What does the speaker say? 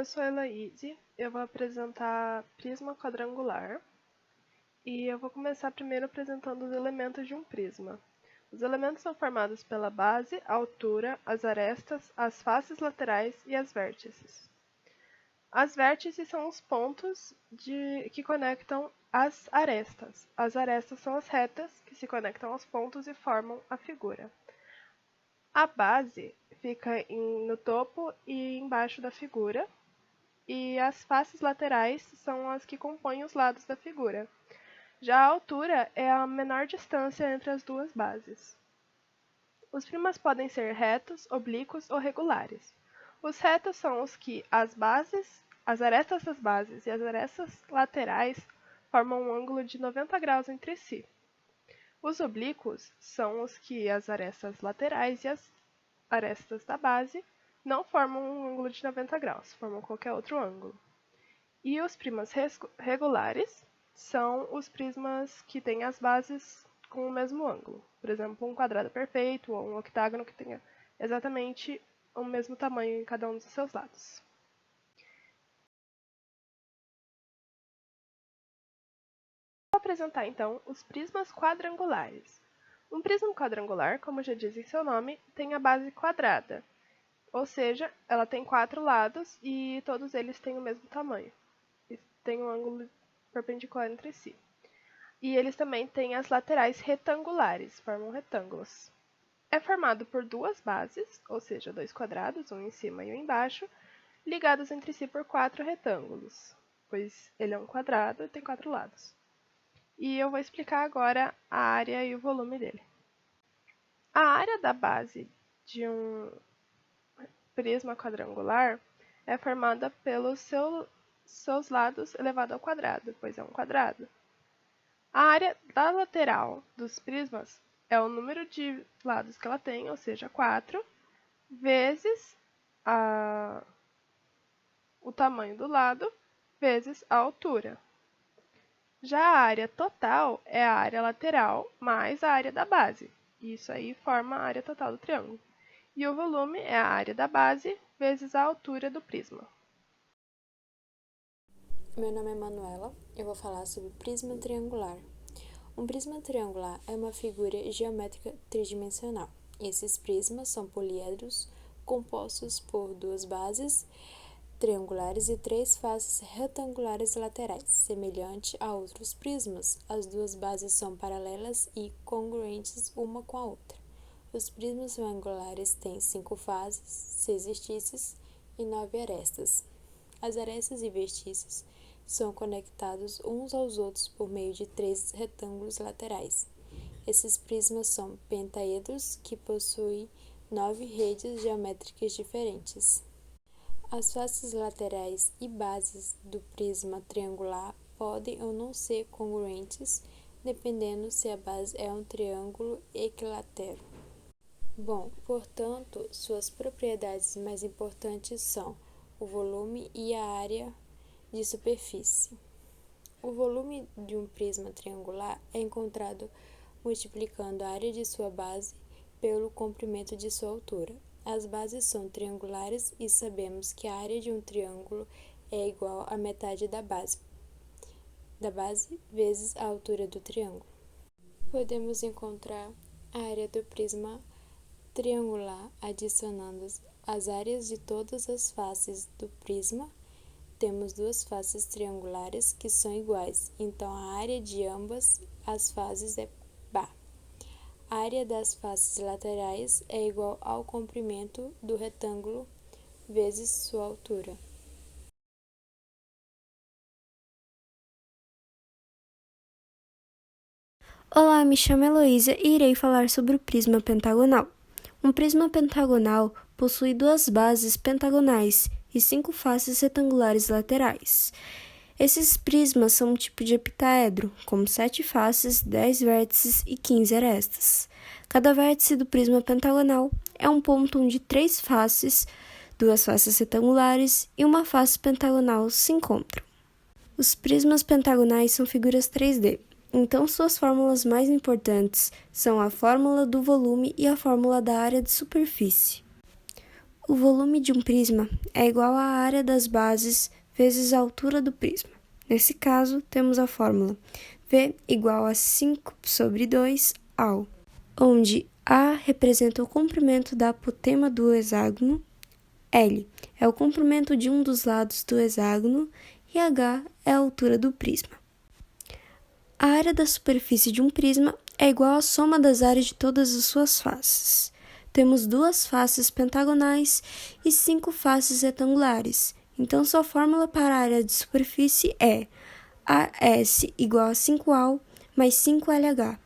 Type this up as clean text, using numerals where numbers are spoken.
eu sou a Elaíse, eu vou apresentar prisma quadrangular e eu vou começar primeiro apresentando os elementos de um prisma. Os elementos são formados pela base, a altura, as arestas, as faces laterais e as vértices. As vértices são os pontos que conectam as arestas. As arestas são as retas que se conectam aos pontos e formam a figura. A base fica no topo e embaixo da figura, e as faces laterais são as que compõem os lados da figura. Já a altura é a menor distância entre as duas bases. Os prismas podem ser retos, oblíquos ou regulares. Os retos são os que as arestas das bases e as arestas laterais formam um ângulo de 90 graus entre si. Os oblíquos são os que as arestas laterais e as arestas da base não formam um ângulo de 90 graus, formam qualquer outro ângulo. E os prismas regulares são os prismas que têm as bases com o mesmo ângulo. Por exemplo, um quadrado perfeito ou um octágono que tenha exatamente o mesmo tamanho em cada um dos seus lados. Vou apresentar então os prismas quadrangulares. Um prisma quadrangular, como já diz em seu nome, tem a base quadrada, ou seja, ela tem 4 lados e todos eles têm o mesmo tamanho. Tem um ângulo perpendicular entre si. E eles também têm as laterais retangulares, formam retângulos. É formado por duas bases, ou seja, 2 quadrados, um em cima e um embaixo, ligados entre si por 4 retângulos, pois ele é um quadrado e tem 4 lados. E eu vou explicar agora a área e o volume dele. A área da base de um prisma quadrangular é formada pelos seus lados elevado ao quadrado, pois é um quadrado. A área da lateral dos prismas é o número de lados que ela tem, ou seja, 4, vezes o tamanho do lado, vezes a altura. Já a área total é a área lateral mais a área da base. Isso aí forma a área total do triângulo. E o volume é a área da base vezes a altura do prisma. Meu nome é Manuela, eu vou falar sobre prisma triangular. Um prisma triangular é uma figura geométrica tridimensional. Esses prismas são poliedros compostos por 2 bases triangulares e 3 faces retangulares laterais. Semelhante a outros prismas, as 2 bases são paralelas e congruentes uma com a outra. Os prismas triangulares têm 5 faces, 6 vertices e 9 arestas. As arestas e vertices são conectados uns aos outros por meio de 3 retângulos laterais. Esses prismas são pentaedros que possuem 9 redes geométricas diferentes. As faces laterais e bases do prisma triangular podem ou não ser congruentes, dependendo se a base é um triângulo equilátero. Portanto, suas propriedades mais importantes são o volume e a área de superfície. O volume de um prisma triangular é encontrado multiplicando a área de sua base pelo comprimento de sua altura. As bases são triangulares e sabemos que a área de um triângulo é igual à metade da base vezes a altura do triângulo. Podemos encontrar a área do prisma triangular adicionando as áreas de todas as faces do prisma. Temos 2 faces triangulares que são iguais, então a área de ambas as faces é π. A área das faces laterais é igual ao comprimento do retângulo vezes sua altura. Olá, me chamo Heloísa e irei falar sobre o prisma pentagonal. Um prisma pentagonal possui 2 bases pentagonais e 5 faces retangulares laterais. Esses prismas são um tipo de heptaedro, com 7 faces, 10 vértices e 15 arestas. Cada vértice do prisma pentagonal é um ponto onde 3 faces, 2 faces retangulares e uma face pentagonal se encontram. Os prismas pentagonais são figuras 3D, então suas fórmulas mais importantes são a fórmula do volume e a fórmula da área de superfície. O volume de um prisma é igual à área das bases vezes a altura do prisma. Nesse caso, temos a fórmula V igual a 5/2 ao, onde A representa o comprimento da apotema do hexágono, L é o comprimento de um dos lados do hexágono e H é a altura do prisma. A área da superfície de um prisma é igual à soma das áreas de todas as suas faces. Temos 2 faces pentagonais e 5 faces retangulares, então sua fórmula para a área de superfície é AS igual a 5AL mais 5LH.